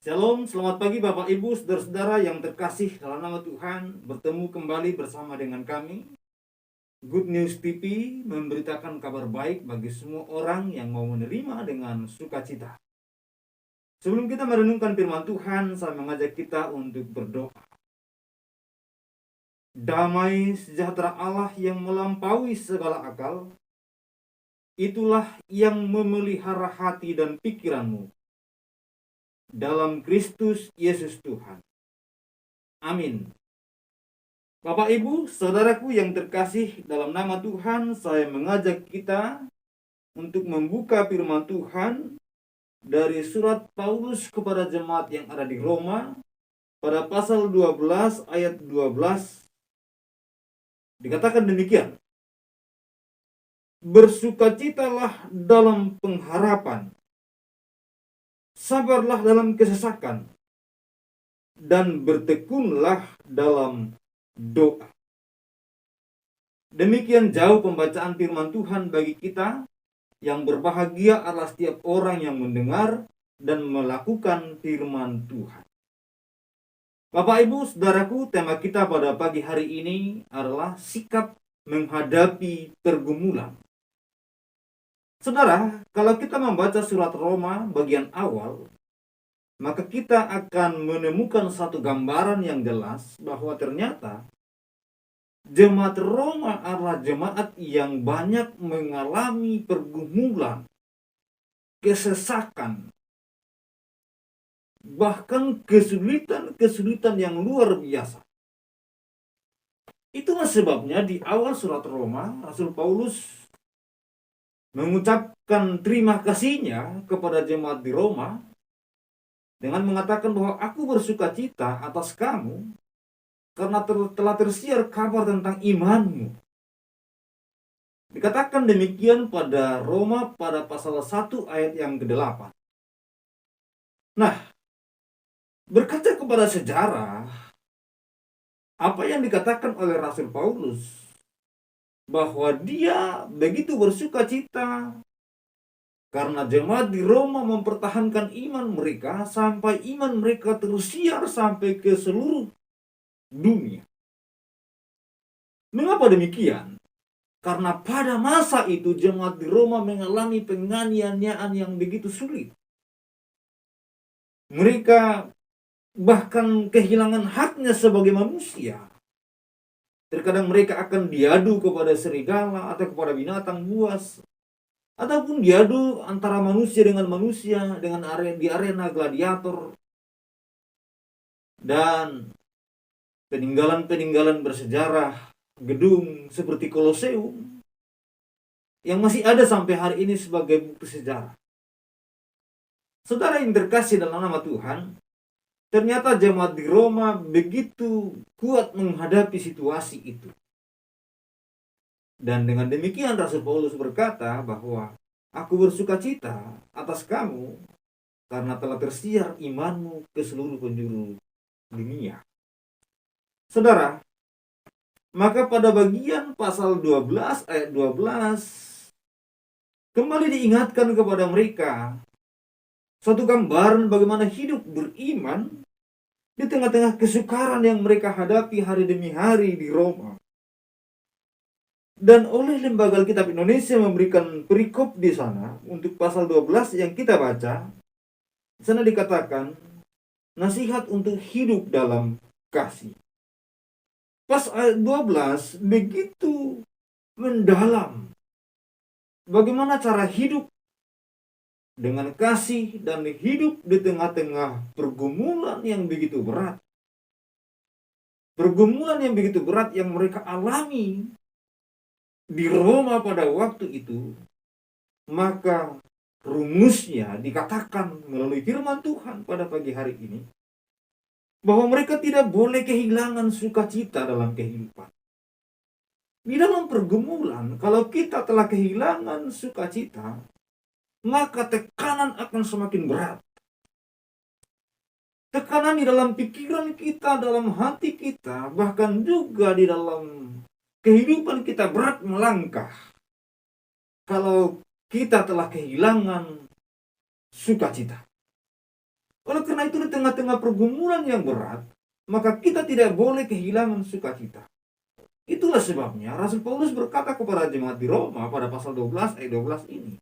Shalom, selamat pagi Bapak Ibu, saudara-saudara yang terkasih dalam nama Tuhan. Bertemu kembali bersama dengan kami. Good News TV memberitakan kabar baik bagi semua orang yang mau menerima dengan sukacita. Sebelum kita merenungkan firman Tuhan, saya mengajak kita untuk berdoa. Damai sejahtera Allah yang melampaui segala akal, itulah yang memelihara hati dan pikiranmu dalam Kristus Yesus Tuhan. Amin. Bapak Ibu, saudaraku yang terkasih dalam nama Tuhan, saya mengajak kita untuk membuka firman Tuhan dari surat Paulus kepada jemaat yang ada di Roma pada pasal 12 ayat 12. Dikatakan demikian. Bersukacitalah dalam pengharapan, sabarlah dalam kesesakan, dan bertekunlah dalam doa. Demikian jauh pembacaan firman Tuhan bagi kita. Yang berbahagia adalah setiap orang yang mendengar dan melakukan firman Tuhan. Bapak Ibu, saudaraku, tema kita pada pagi hari ini adalah sikap menghadapi pergumulan. Saudara, kalau kita membaca surat Roma bagian awal, maka kita akan menemukan satu gambaran yang jelas bahwa ternyata jemaat Roma adalah jemaat yang banyak mengalami pergumulan, kesesakan, bahkan kesulitan-kesulitan yang luar biasa. Itulah sebabnya di awal surat Roma, Rasul Paulus mengucapkan terima kasihnya kepada jemaat di Roma dengan mengatakan bahwa aku bersuka cita atas kamu karena telah tersiar kabar tentang imanmu. Dikatakan demikian pada Roma pada pasal 1 ayat yang ke-8. Nah, berkaca kepada sejarah, apa yang dikatakan oleh Rasul Paulus bahwa dia begitu bersuka cita karena jemaat di Roma mempertahankan iman mereka sampai iman mereka tersiar sampai ke seluruh dunia. Mengapa demikian? Karena pada masa itu jemaat di Roma mengalami penganiayaan yang begitu sulit. Mereka bahkan kehilangan haknya sebagai manusia. Terkadang mereka akan diadu kepada serigala atau kepada binatang buas, ataupun diadu antara manusia dengan manusia di arena gladiator. Dan peninggalan-peninggalan bersejarah gedung seperti Koloseum yang masih ada sampai hari ini sebagai bukti sejarah. Saudara yang terkasih dalam nama Tuhan, ternyata jemaat di Roma begitu kuat menghadapi situasi itu. Dan dengan demikian Rasul Paulus berkata bahwa aku bersuka cita atas kamu karena telah tersiar imanmu ke seluruh penjuru dunia. Saudara, maka pada bagian pasal 12 ayat 12 kembali diingatkan kepada mereka satu gambaran bagaimana hidup beriman di tengah-tengah kesukaran yang mereka hadapi hari demi hari di Roma. Dan oleh Lembaga Alkitab Indonesia memberikan perikop di sana untuk pasal 12 yang kita baca. Di sana dikatakan nasihat untuk hidup dalam kasih. Pas ayat 12 begitu mendalam bagaimana cara hidup dengan kasih dan hidup di tengah-tengah pergumulan yang begitu berat. Pergumulan yang begitu berat yang mereka alami di Roma pada waktu itu. Maka rumusnya dikatakan melalui firman Tuhan pada pagi hari ini bahwa mereka tidak boleh kehilangan sukacita dalam kehidupan. Di dalam pergumulan, kalau kita telah kehilangan sukacita, maka tekanan akan semakin berat. Tekanan di dalam pikiran kita, dalam hati kita, bahkan juga di dalam kehidupan kita berat melangkah. Kalau kita telah kehilangan sukacita. Oleh karena itu di tengah-tengah pergumulan yang berat, maka kita tidak boleh kehilangan sukacita. Itulah sebabnya Rasul Paulus berkata kepada jemaat di Roma pada pasal 12 ayat 12 ini.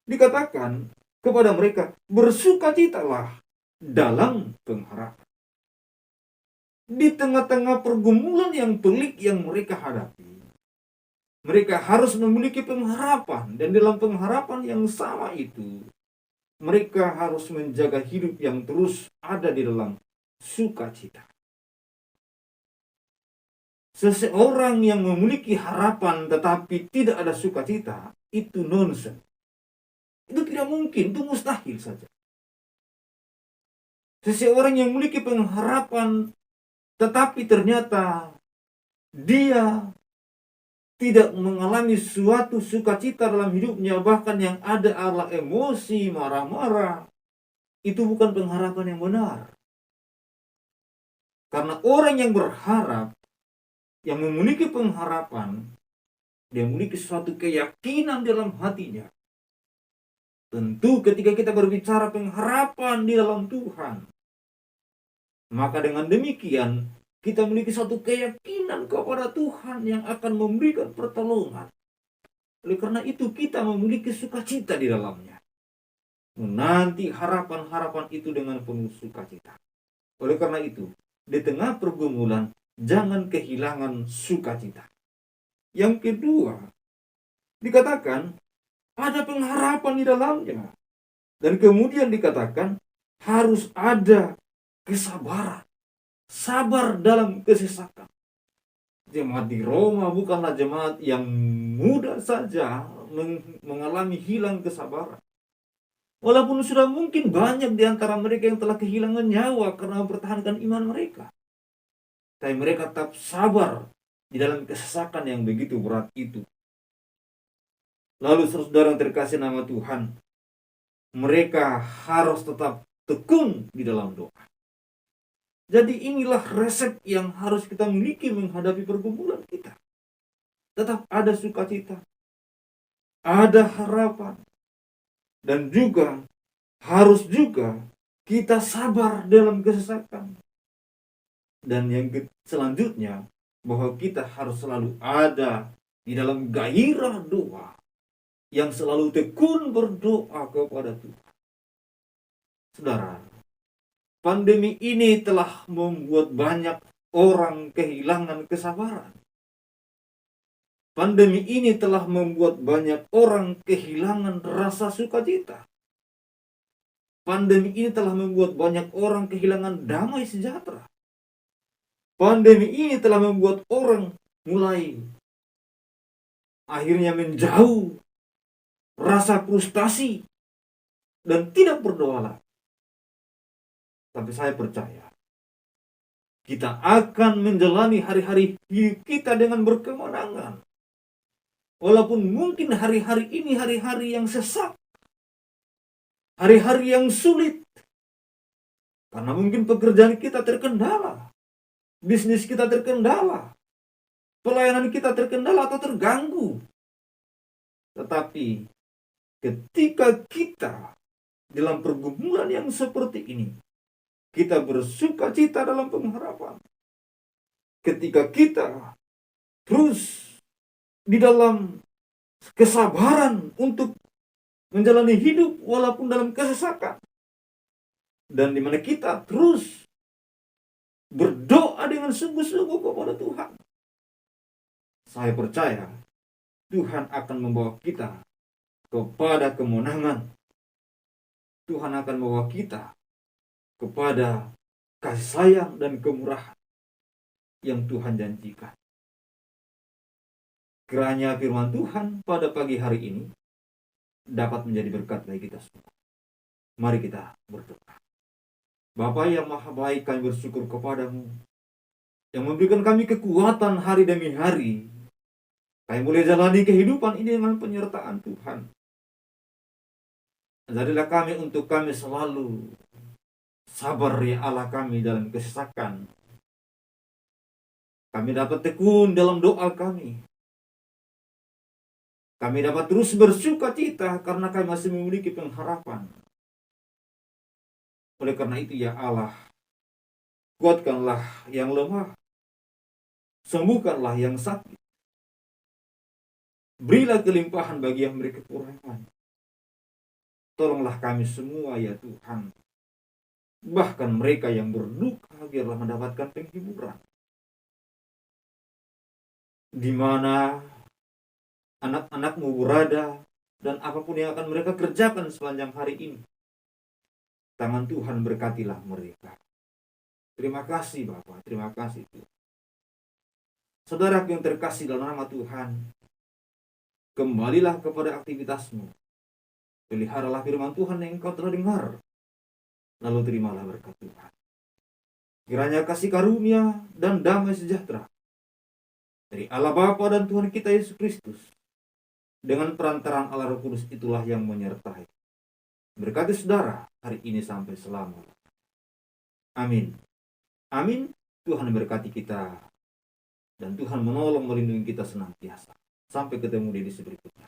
Dikatakan kepada mereka, bersukacitalah dalam pengharapan. Di tengah-tengah pergumulan yang pelik yang mereka hadapi, mereka harus memiliki pengharapan. Dan dalam pengharapan yang sama itu, mereka harus menjaga hidup yang terus ada di dalam sukacita. Seseorang yang memiliki harapan tetapi tidak ada sukacita, itu nonsens. Itu tidak mungkin, itu mustahil saja. Seseorang yang memiliki pengharapan tetapi ternyata dia tidak mengalami suatu sukacita dalam hidupnya, bahkan yang ada adalah emosi, marah-marah, itu bukan pengharapan yang benar. Karena orang yang berharap, yang memiliki pengharapan, dia memiliki suatu keyakinan dalam hatinya. Tentu ketika kita berbicara pengharapan di dalam Tuhan, maka dengan demikian kita memiliki suatu keyakinan kepada Tuhan yang akan memberikan pertolongan. Oleh karena itu kita memiliki sukacita di dalamnya. Menanti harapan-harapan itu dengan penuh sukacita. Oleh karena itu, di tengah pergumulan, jangan kehilangan sukacita. Yang kedua, dikatakan ada pengharapan di dalamnya. Dan kemudian dikatakan harus ada kesabaran. Sabar dalam kesesakan. Jemaat di Roma bukanlah jemaat yang mudah saja mengalami hilang kesabaran. Walaupun sudah mungkin banyak di antara mereka yang telah kehilangan nyawa karena mempertahankan iman mereka. Tapi mereka tetap sabar di dalam kesesakan yang begitu berat itu. Lalu saudara yang terkasih nama Tuhan, mereka harus tetap tekun di dalam doa. Jadi inilah resep yang harus kita miliki menghadapi pergumulan kita. Tetap ada sukacita, ada harapan, dan juga harus juga kita sabar dalam kesesakan. Dan yang selanjutnya, bahwa kita harus selalu ada di dalam gairah doa, yang selalu tekun berdoa kepada Tuhan. Saudara, pandemi ini telah membuat banyak orang kehilangan kesabaran. Pandemi ini telah membuat banyak orang kehilangan rasa sukacita. Pandemi ini telah membuat banyak orang kehilangan damai sejahtera. Pandemi ini telah membuat orang mulai akhirnya menjauh, rasa frustasi, dan tidak berdoa lagi. Tapi saya percaya, kita akan menjalani hari-hari hidup kita dengan berkemenangan. Walaupun mungkin hari-hari ini hari-hari yang sesak, hari-hari yang sulit, karena mungkin pekerjaan kita terkendala, bisnis kita terkendala, pelayanan kita terkendala atau terganggu. Tetapi ketika kita dalam pergumulan yang seperti ini, kita bersukacita dalam pengharapan. Ketika kita terus di dalam kesabaran untuk menjalani hidup walaupun dalam kesesakan, dan di mana kita terus berdoa dengan sungguh-sungguh kepada Tuhan, saya percaya Tuhan akan membawa kita kepada kemenangan. Tuhan akan membawa kita kepada kasih sayang dan kemurahan yang Tuhan janjikan. Kiranya firman Tuhan pada pagi hari ini dapat menjadi berkat bagi kita semua. Mari kita berdoa. Bapa yang maha baik, kami bersyukur kepadamu yang memberikan kami kekuatan hari demi hari. Kami boleh jalani kehidupan ini dengan penyertaan Tuhan. Jadilah kami untuk kami selalu sabar ya Allah kami dalam kesesakan. Kami dapat tekun dalam doa kami. Kami dapat terus bersukacita karena kami masih memiliki pengharapan. Oleh karena itu ya Allah, kuatkanlah yang lemah, sembuhkanlah yang sakit, berilah kelimpahan bagi yang mereka kekurangan. Tolonglah kami semua ya Tuhan, bahkan mereka yang berduka biarlah mendapatkan penghiburan. Di mana anak-anakmu berada dan apapun yang akan mereka kerjakan sepanjang hari ini, tangan Tuhan berkatilah mereka. Terima kasih Bapak, terima kasih Tuhan. Saudara yang terkasih dalam nama Tuhan, kembalilah kepada aktivitasmu. Peliharalah firman Tuhan yang engkau telah dengar, lalu terimalah berkat Tuhan. Kiranya kasih karunia dan damai sejahtera dari Allah Bapa dan Tuhan kita Yesus Kristus, dengan perantaraan Allah Roh Kudus itulah yang menyertai. Berkati saudara hari ini sampai selamanya. Amin. Amin. Tuhan berkati kita dan Tuhan menolong melindungi kita senantiasa. Sampai ketemu di edisi berikutnya.